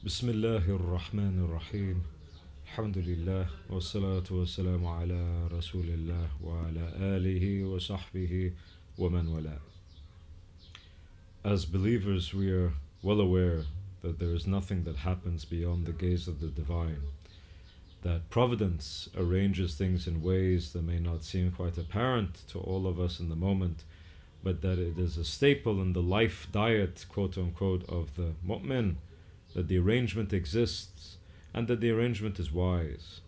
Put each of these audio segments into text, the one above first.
Bismillahir Rahmanir Rahim. Alhamdulillah wa salatu wa salamu ala Rasulillah wa ala alihi wa sahbihi wa man wala. As believers, we are well aware that there is nothing that happens beyond the gaze of the divine, that providence arranges things in ways that may not seem quite apparent to all of us in the moment, but that it is a staple in the life diet, quote unquote, of the mu'min, that the arrangement exists and that the arrangement is wise.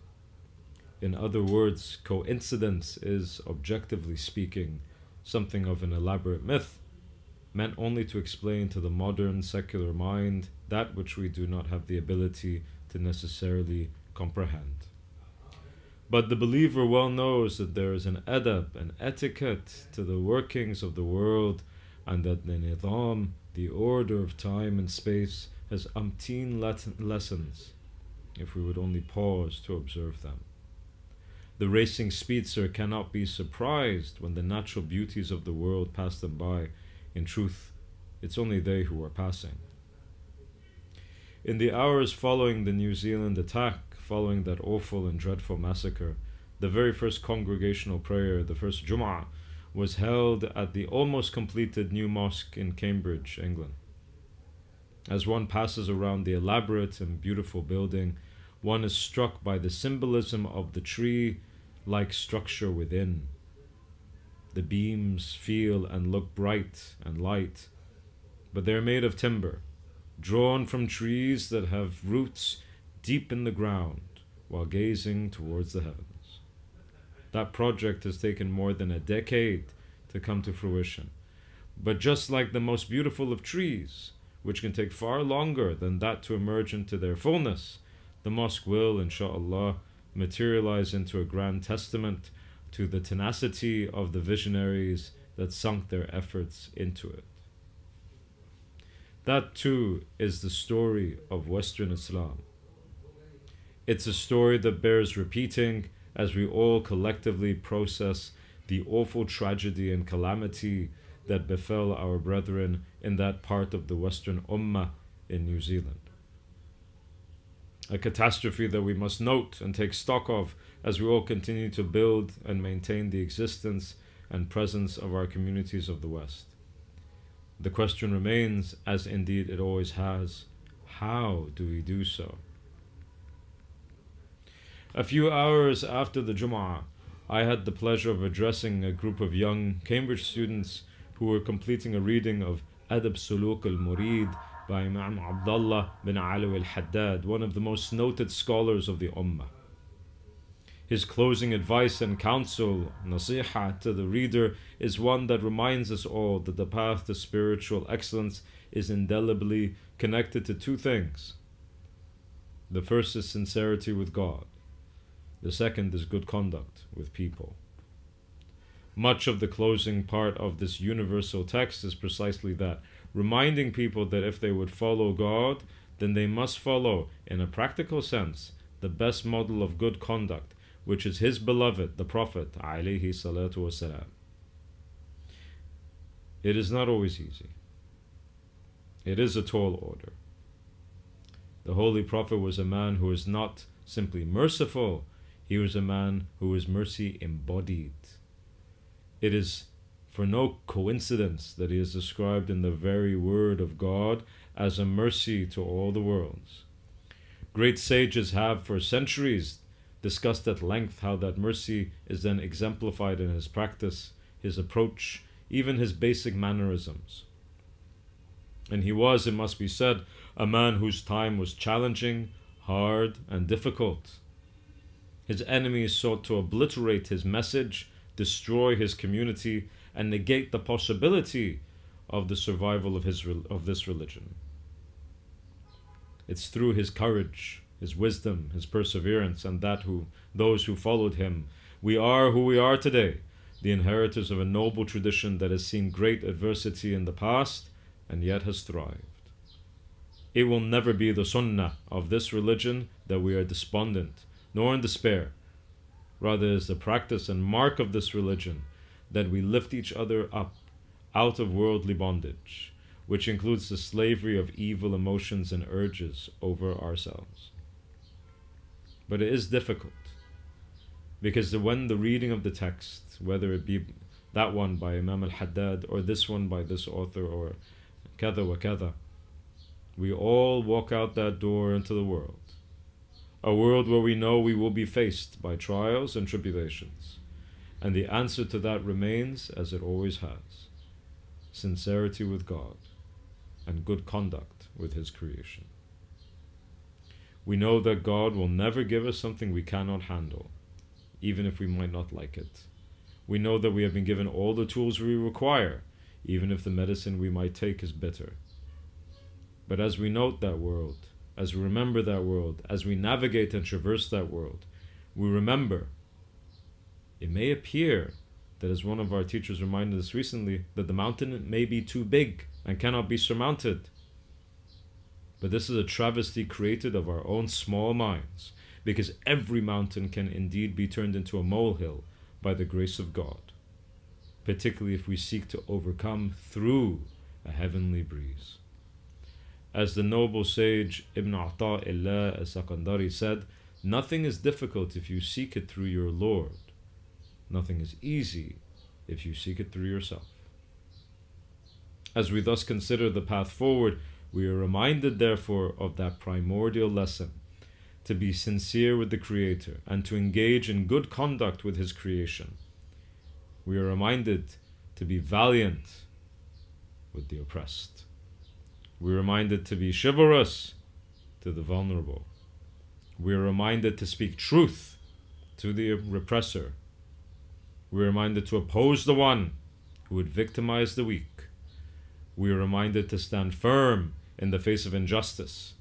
In other words, coincidence is, objectively speaking, something of an elaborate myth, meant only to explain to the modern secular mind that which we do not have the ability to necessarily comprehend. But the believer well knows that there is an adab, an etiquette to the workings of the world, and that the nidam, the order of time and space, has umpteen lessons, if we would only pause to observe them. The racing speedster cannot be surprised when the natural beauties of the world pass them by. In truth, it's only they who are passing. In the hours following the New Zealand attack, following that awful and dreadful massacre, the very first congregational prayer, the first Jum'ah, was held at the almost completed new mosque in Cambridge, England. As one passes around the elaborate and beautiful building, one is struck by the symbolism of the tree-like structure within. The beams feel and look bright and light, but they are made of timber, drawn from trees that have roots deep in the ground while gazing towards the heavens. That project has taken more than a decade to come to fruition, but just like the most beautiful of trees, which can take far longer than that to emerge into their fullness, the mosque will, insha'Allah, materialize into a grand testament to the tenacity of the visionaries that sunk their efforts into it. That too is the story of Western Islam. It's a story that bears repeating as we all collectively process the awful tragedy and calamity that befell our brethren in that part of the Western Ummah in New Zealand. A catastrophe that we must note and take stock of as we all continue to build and maintain the existence and presence of our communities of the West. The question remains, as indeed it always has, how do we do so? A few hours after the Jum'ah, I had the pleasure of addressing a group of young Cambridge students who were completing a reading of Adab Suluk al-Murid by Imam Abdullah bin Alawi al-Haddad, one of the most noted scholars of the Ummah. His closing advice and counsel, nasiha, to the reader is one that reminds us all that the path to spiritual excellence is indelibly connected to two things. The first is sincerity with God. The second is good conduct with people. Much of the closing part of this universal text is precisely that, reminding people that if they would follow God, then they must follow, in a practical sense, the best model of good conduct, which is his beloved, the Prophet, alayhi salatu wasalam. It is not always easy. It is a tall order. The Holy Prophet was a man who was not simply merciful, he was a man who was mercy embodied. It is for no coincidence that he is described in the very word of God as a mercy to all the worlds. Great sages have for centuries discussed at length how that mercy is then exemplified in his practice, his approach, even his basic mannerisms. And he was, it must be said, a man whose time was challenging, hard, and difficult. His enemies sought to obliterate his message, destroy his community, and negate the possibility of the survival of this religion. It's through his courage, his wisdom, his perseverance, and those who followed him, we are who we are today, the inheritors of a noble tradition that has seen great adversity in the past and yet has thrived. It will never be the sunnah of this religion that we are despondent, nor in despair. Rather is the practice and mark of this religion that we lift each other up out of worldly bondage, which includes the slavery of evil emotions and urges over ourselves. But it is difficult, because when the reading of the text, whether it be that one by Imam al-Haddad or this one by this author or kada wa kada, we all walk out that door into the world. A world where we know we will be faced by trials and tribulations. And the answer to that remains as it always has: sincerity with God and good conduct with His creation. We know that God will never give us something we cannot handle, even if we might not like it. We know that we have been given all the tools we require, even if the medicine we might take is bitter. But as we note that world, as we remember that world, as we navigate and traverse that world, we remember it may appear that, as one of our teachers reminded us recently, that the mountain may be too big and cannot be surmounted. But this is a travesty created of our own small minds, because every mountain can indeed be turned into a molehill by the grace of God, particularly if we seek to overcome through a heavenly breeze. As the noble sage Ibn Ata'illah as-Sakandari said, nothing is difficult if you seek it through your Lord. Nothing is easy if you seek it through yourself. As we thus consider the path forward, we are reminded therefore of that primordial lesson, to be sincere with the Creator and to engage in good conduct with His creation. We are reminded to be valiant with the oppressed. We are reminded to be chivalrous to the vulnerable. We are reminded to speak truth to the repressor. We are reminded to oppose the one who would victimize the weak. We are reminded to stand firm in the face of injustice.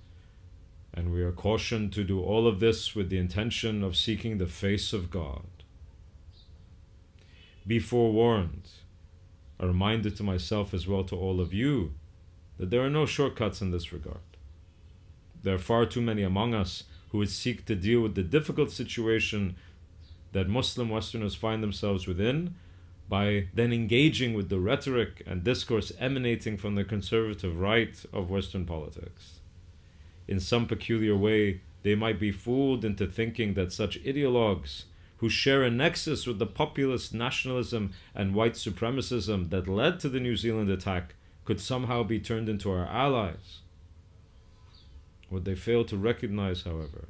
And we are cautioned to do all of this with the intention of seeking the face of God. Be forewarned, a reminder to myself as well to all of you, that there are no shortcuts in this regard. There are far too many among us who would seek to deal with the difficult situation that Muslim Westerners find themselves within by then engaging with the rhetoric and discourse emanating from the conservative right of Western politics. In some peculiar way, they might be fooled into thinking that such ideologues, who share a nexus with the populist nationalism and white supremacism that led to the New Zealand attack, could somehow be turned into our allies. What they fail to recognize, however,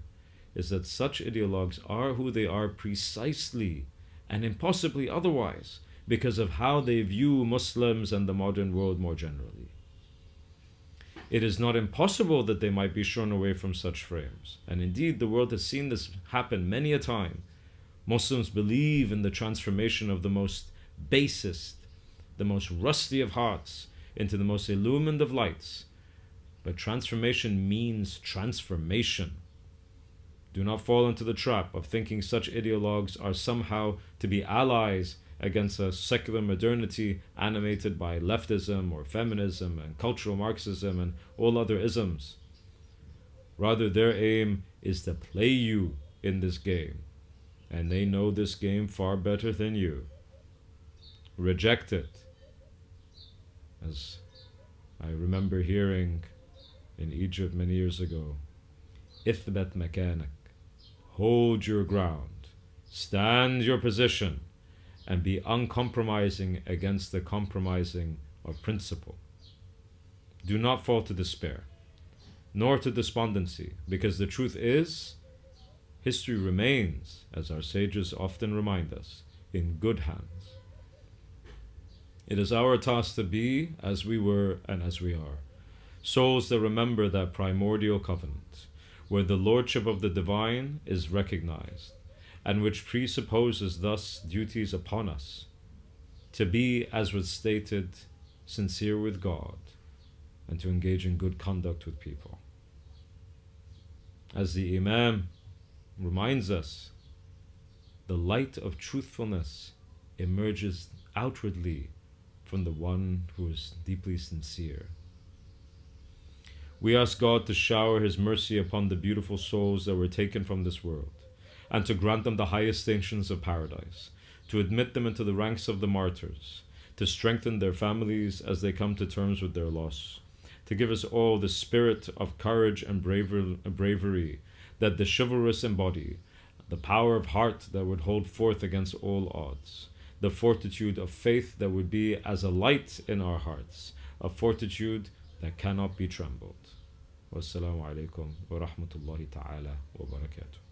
is that such ideologues are who they are precisely and impossibly otherwise because of how they view Muslims and the modern world more generally. It is not impossible that they might be shorn away from such frames, and indeed the world has seen this happen many a time. Muslims believe in the transformation of the most basest, the most rusty of hearts into the most illumined of lights. But transformation means transformation. Do not fall into the trap of thinking such ideologues are somehow to be allies against a secular modernity animated by leftism or feminism and cultural Marxism and all other isms. Rather, their aim is to play you in this game, and they know this game far better than you. Reject it. As I remember hearing in Egypt many years ago, "Ithbat makanak," hold your ground, stand your position, and be uncompromising against the compromising of principle. Do not fall to despair, nor to despondency, because the truth is, history remains, as our sages often remind us, in good hands. It is our task to be as we were and as we are, souls that remember that primordial covenant, where the lordship of the divine is recognized, and which presupposes thus duties upon us, to be, as was stated, sincere with God, and to engage in good conduct with people. As the Imam reminds us, the light of truthfulness emerges outwardly from the one who is deeply sincere. We ask God to shower His mercy upon the beautiful souls that were taken from this world, and to grant them the highest stations of paradise, to admit them into the ranks of the martyrs, to strengthen their families as they come to terms with their loss, to give us all the spirit of courage and bravery that the chivalrous embody, the power of heart that would hold forth against all odds, the fortitude of faith that would be as a light in our hearts, a fortitude that cannot be trembled. Wassalamu alaikum wa rahmatullahi ta'ala wa barakatuh.